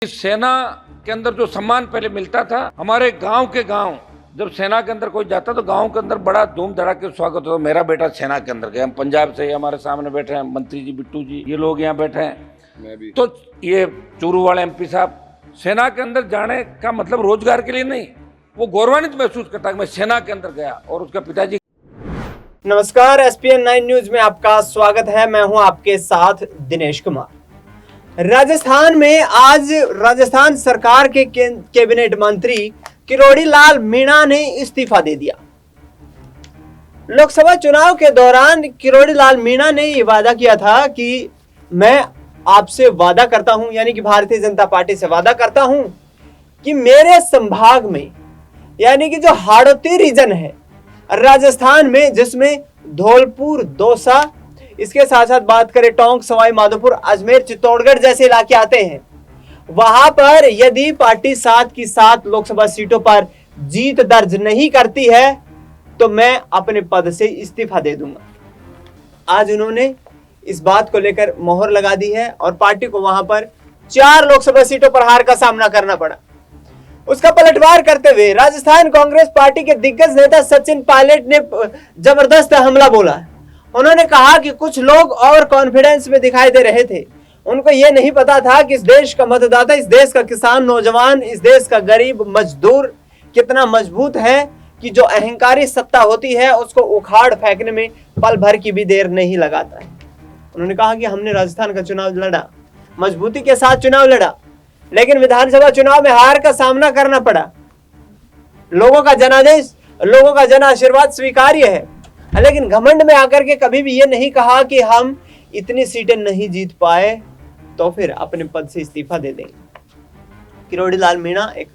सेना के अंदर जो सम्मान पहले मिलता था, हमारे गांव के गांव जब सेना के अंदर कोई जाता तो गांव के अंदर बड़ा धूम धड़ाके स्वागत होता। मेरा बेटा सेना के अंदर गया, हम पंजाब से, हमारे सामने बैठे हैं मंत्री जी, बिट्टू जी, ये लोग यहाँ बैठे हैं। मैं भी। तो ये चूरू वाले MP साहब, सेना के अंदर जाने का मतलब रोजगार के लिए नहीं, वो गौरवान्वित महसूस करता है मैं सेना के अंदर गया। और उसका पिताजी। नमस्कार, SPN 9 न्यूज में आपका स्वागत है। मैं हूं आपके साथ दिनेश कुमार। राजस्थान में आज राजस्थान सरकार के कैबिनेट मंत्री किरोड़ी लाल मीणा ने इस्तीफा दे दिया। लोकसभा चुनाव के दौरान किरोड़ी लाल मीणा ने यह वादा किया था कि मैं आपसे वादा करता हूं, यानी कि भारतीय जनता पार्टी से वादा करता हूं कि मेरे संभाग में, यानी कि जो हाड़ौती रीजन है राजस्थान में, जिसमें धौलपुर, दौसा, इसके साथ साथ बात करें टोंक, सवाई माधोपुर, अजमेर, चित्तौड़गढ़ जैसे इलाके आते हैं, वहां पर यदि पार्टी 7 की 7 लोकसभा सीटों पर जीत दर्ज नहीं करती है तो मैं अपने पद से इस्तीफा दे दूंगा। आज उन्होंने इस बात को लेकर मोहर लगा दी है और पार्टी को वहां पर 4 लोकसभा सीटों पर हार का सामना करना पड़ा। उसका पलटवार करते हुए राजस्थान कांग्रेस पार्टी के दिग्गज नेता सचिन पायलट ने जबरदस्त हमला बोला। उन्होंने कहा कि कुछ लोग ओवर कॉन्फिडेंस में दिखाई दे रहे थे, उनको यह नहीं पता था कि इस देश का मतदाता, इस देश का किसान, नौजवान, इस देश का गरीब मजदूर कितना मजबूत है कि जो अहंकारी सत्ता होती है उसको उखाड़ फेंकने में पल भर की भी देर नहीं लगाता है। उन्होंने कहा कि हमने राजस्थान का चुनाव लड़ा, मजबूती के साथ चुनाव लड़ा, लेकिन विधानसभा चुनाव में हार का सामना करना पड़ा। लोगों का जनादेश, लोगों का जन आशीर्वाद स्वीकार्य है, लेकिन घमंड में आकर के कभी भी ये नहीं कहा कि हम इतनी सीटें नहीं जीत पाए तो फिर अपने पद से इस्तीफा दे देंगे। किरोड़ी लाल मीणा एक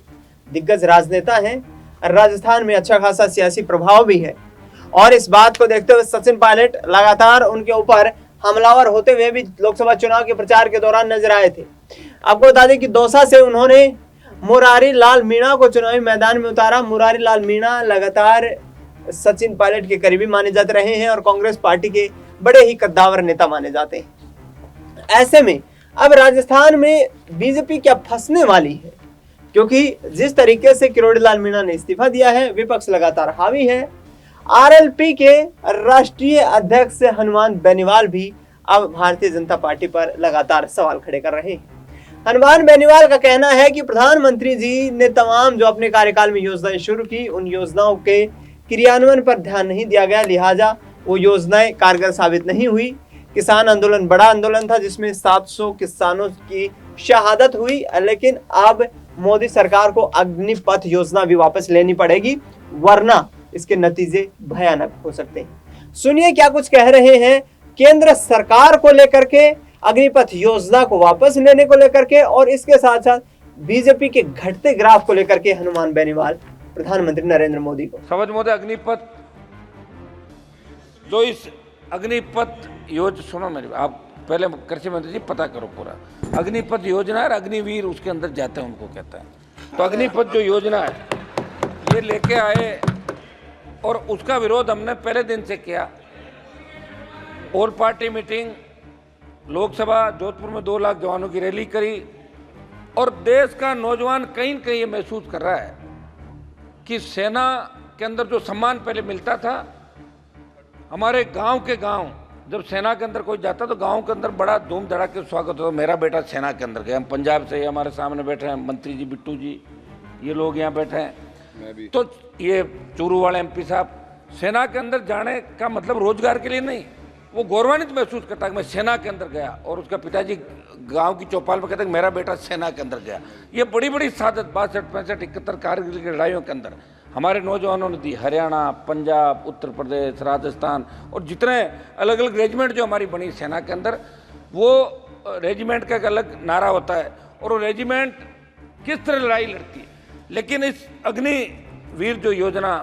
दिग्गज राजनेता हैं, राजस्थान में अच्छा खासा सियासी प्रभाव भी है, और इस बात को देखते हुए सचिन पायलट लगातार उनके ऊपर हमलावर होते हुए भी लोकसभा चुनाव के प्रचार के दौरान नजर आए थे। आपको बता दें कि दौसा से उन्होंने मुरारी लाल मीणा को चुनावी मैदान में उतारा। मुरारी लाल मीणा लगातार सचिन पायलट के करीबी माने जाते रहे हैं और कांग्रेस पार्टी के बड़े ही कद्दावर नेता माने जाते हैं। ऐसे में अब राजस्थान में बीजेपी क्या फंसने वाली है, क्योंकि जिस तरीके से किरोड़ी लाल मीणा ने इस्तीफा दिया है, विपक्ष लगातार हावी है। RLP के राष्ट्रीय अध्यक्ष हनुमान बेनीवाल भी अब भारतीय जनता पार्टी पर लगातार सवाल खड़े कर रहे हैं। हनुमान बेनीवाल का कहना है कि प्रधानमंत्री जी ने तमाम जो अपने कार्यकाल में योजनाएं शुरू की, उन योजनाओं के क्रियान्वयन पर ध्यान नहीं दिया गया, लिहाजा वो योजनाएं कारगर साबित नहीं हुई। किसान आंदोलन बड़ा आंदोलन था जिसमें 700 किसानों की शहादत हुई, लेकिन अब मोदी सरकार को अग्निपथ योजना भी वापस लेनी पड़ेगी, वरना इसके नतीजे भयानक हो सकते हैं। सुनिए क्या कुछ कह रहे हैं केंद्र सरकार को लेकर के, अग्निपथ योजना को वापस लेने को लेकर के, और इसके साथ साथ बीजेपी के घटते ग्राफ को लेकर के हनुमान बेनीवाल प्रधानमंत्री नरेंद्र मोदी को। समझ मोदी अग्निपथ, जो इस अग्निपथ योजना, सुनो मेरी, आप पहले कृषि मंत्री जी पता करो पूरा। अग्निपथ योजना है, अग्निवीर उसके अंदर जाते हैं, उनको कहते हैं। तो अग्निपथ जो योजना है ये लेके आए और उसका विरोध हमने पहले दिन से किया। All party meeting, Lok Sabha Jodhpur में 2 लाख जवानों की रैली करी, और देश का नौजवान कहीं न कहीं ये महसूस कर रहा है कि सेना के अंदर जो सम्मान पहले मिलता था, हमारे गांव के गांव जब सेना के अंदर कोई जाता तो गांव के अंदर बड़ा धूम धड़ाके स्वागत होता। मेरा बेटा सेना के अंदर गया, हम पंजाब से, हमारे सामने बैठे हैं मंत्री जी, बिट्टू जी, ये लोग यहाँ बैठे हैं। मैं भी। तो ये चूरू वाले MP साहब, सेना के अंदर जाने का मतलब रोजगार के लिए नहीं, वो गौरवान्वित महसूस करता है मैं सेना के अंदर गया। और उसका पिताजी गांव की चौपाल पर कहते हैं मेरा बेटा सेना के अंदर गया। ये बड़ी बड़ी सादत 62, 65, 71 कारगिल की लड़ाइयों के अंदर हमारे नौजवानों ने दी। हरियाणा, पंजाब, उत्तर प्रदेश, राजस्थान, और जितने अलग अलग रेजिमेंट जो हमारी बनी सेना के अंदर, वो रेजिमेंट का एक अलग नारा होता है और वो रेजिमेंट किस तरह लड़ाई लड़ती है। लेकिन इस अग्निवीर जो योजना,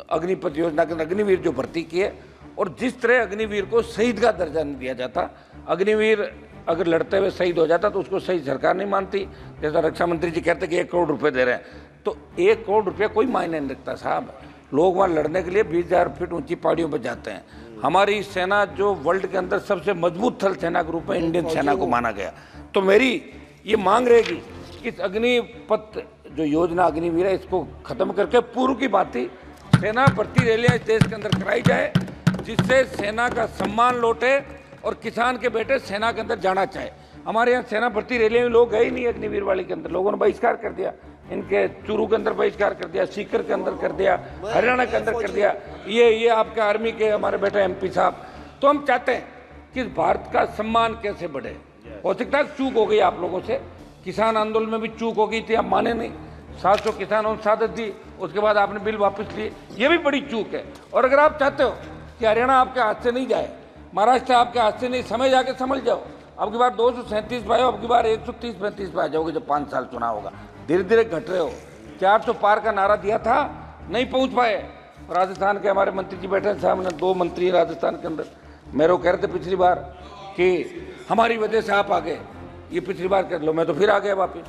अग्निपथ योजना के अंदर अग्निवीर जो भर्ती किए, और जिस तरह अग्निवीर को शहीद का दर्जा नहीं दिया जाता, अग्निवीर अगर लड़ते हुए शहीद हो जाता तो उसको शहीद सरकार नहीं मानती। जैसा रक्षा मंत्री जी कहते कि 1 करोड़ रुपए दे रहे हैं, तो 1 करोड़ रुपये कोई मायने नहीं रखता साहब। लोग वहाँ लड़ने के लिए 20,000 फीट ऊंची पहाड़ियों पर जाते हैं। हमारी सेना जो वर्ल्ड के अंदर सबसे मजबूत थल सेना के रूप में इंडियन सेना को माना गया। तो मेरी ये मांग रहेगी कि इस अग्निपथ जो योजना अग्निवीर है इसको खत्म करके पूर्व की भांति सेना भर्ती रैलियां इस देश के अंदर कराई जाए, जिससे सेना का सम्मान लौटे और किसान के बेटे सेना के अंदर जाना चाहे। हमारे यहाँ सेना भर्ती रैलियां में लोग गए ही नहीं अग्निवीर वाली के अंदर, लोगों ने बहिष्कार कर दिया, इनके चूरू के अंदर बहिष्कार कर दिया, सीकर के अंदर कर दिया, हरियाणा के अंदर कर दिया, ये आपके आर्मी के हमारे बेटे MP साहब। तो हम चाहते हैं कि भारत का सम्मान कैसे बढ़े। हो सकता है चूक हो गई आप लोगों से, किसान आंदोलन में भी चूक हो गई थी, आप माने नहीं, 700 किसानों ने शहादत दी, उसके बाद आपने बिल वापस लिए, ये भी बड़ी चूक है। और अगर आप चाहते हो कि हरियाणा आपके हाथ से नहीं जाए, महाराष्ट्र आपके हाथ से नहीं, समय जाके समझ जाओ, अब की बार 237 पे आओ, अब की बार 130-35 पे आ जाओगे जब 5 साल चुनाव होगा। धीरे धीरे घट रहे हो। 400 पार का नारा दिया था, नहीं पहुंच पाए। राजस्थान के हमारे मंत्री जी बैठे साहब ने, 2 मंत्री राजस्थान के अंदर, मेरे को कह रहे थे पिछली बार कि हमारी वजह से आप आ गए, ये पिछली बार कर लो, मैं तो फिर आ गया वापिस,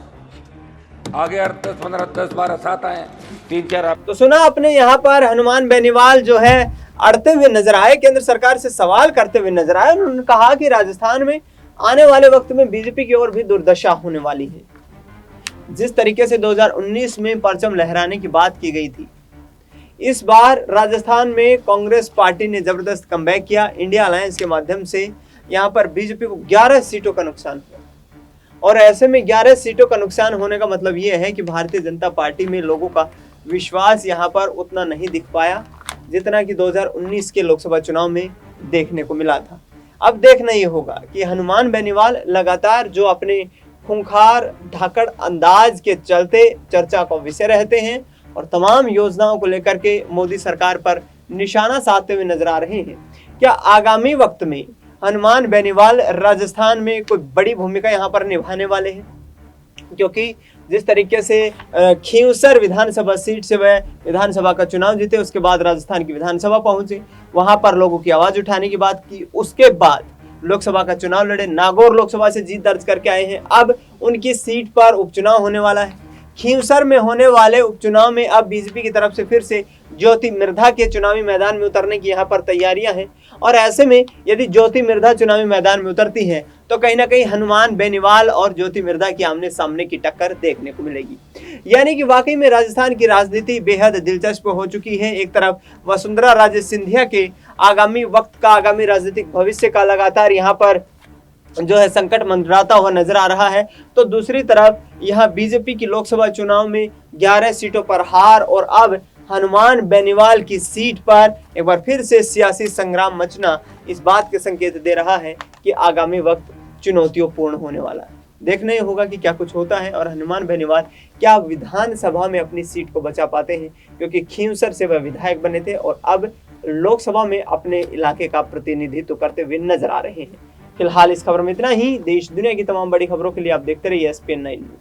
आ गया 10-15, 10-12, 7 आए, 3-4 आप। तो सुना आपने, यहाँ पर हनुमान बेनीवाल जो है अड़ते हुए नजर आए, केंद्र सरकार से सवाल करते हुए नजर आए। उन्होंने कहा कि राजस्थान में आने वाले वक्त में बीजेपी की ओर भी दुर्दशा होने वाली है। जिस तरीके से 2019 में परचम लहराने की बात की गई थी, इस बार राजस्थान में कांग्रेस पार्टी ने जबरदस्त कमबैक किया। इंडिया अलायंस के माध्यम से यहाँ पर बीजेपी को 11 सीटों का नुकसान हुआ, और ऐसे में 11 सीटों का नुकसान होने का मतलब ये है कि भारतीय जनता पार्टी में लोगों का विश्वास यहाँ पर उतना नहीं दिख पाया जितना कि 2019 के लोकसभा चुनाव में देखने को मिला था। अब देखना ये होगा कि हनुमान बेनीवाल लगातार जो अपने खूंखार धाकड़ अंदाज के चलते चर्चा का विषय रहते हैं और तमाम योजनाओं को लेकर के मोदी सरकार पर निशाना साधते हुए नजर आ रहे हैं, क्या आगामी वक्त में हनुमान बेनीवाल राजस्थान में कोई बड़ी भूमिका यहाँ पर निभाने वाले हैं? क्योंकि जिस तरीके से खींवसर विधानसभा सीट से वह विधानसभा का चुनाव जीते, उसके बाद राजस्थान की विधानसभा पहुंचे, वहां पर लोगों की आवाज उठाने की बात की, उसके बाद लोकसभा का चुनाव लड़े, नागौर लोकसभा से जीत दर्ज करके आए हैं। अब उनकी सीट पर उपचुनाव होने वाला है। खींवसर में होने वाले उपचुनाव में अब बीजेपी की तरफ से फिर से ज्योति मिर्धा के चुनावी मैदान में उतरने की यहाँ पर तैयारियां हैं, और ऐसे में यदि ज्योति मिर्धा चुनावी मैदान में उतरती है तो कहीं ना कहीं हनुमान बेनीवाल और ज्योति मिर्धा की आमने सामने की टक्कर देखने को मिलेगी। यानी कि वाकई में राजस्थान की राजनीति बेहद दिलचस्प हो चुकी है। एक तरफ वसुंधरा राजे सिंधिया के आगामी वक्त का, आगामी राजनीतिक भविष्य का लगातार यहाँ पर जो है संकट मंडराता हुआ नजर आ रहा है, तो दूसरी तरफ यहाँ बीजेपी की लोकसभा चुनाव में 11 सीटों पर हार और अब हनुमान बेनीवाल की सीट पर एक बार फिर से सियासी संग्राम मचना इस बात के संकेत दे रहा है कि आगामी वक्त चुनौतियों पूर्ण होने वाला है। देखना ही होगा कि क्या कुछ होता है और हनुमान बेनीवाल क्या विधानसभा में अपनी सीट को बचा पाते हैं, क्योंकि खींवसर से वह विधायक बने थे और अब लोकसभा में अपने इलाके का प्रतिनिधित्व करते हुए नजर आ रहे हैं। फिलहाल इस खबर में इतना ही। देश दुनिया की तमाम बड़ी खबरों के लिए आप देखते रहिए SPN9 न्यूज।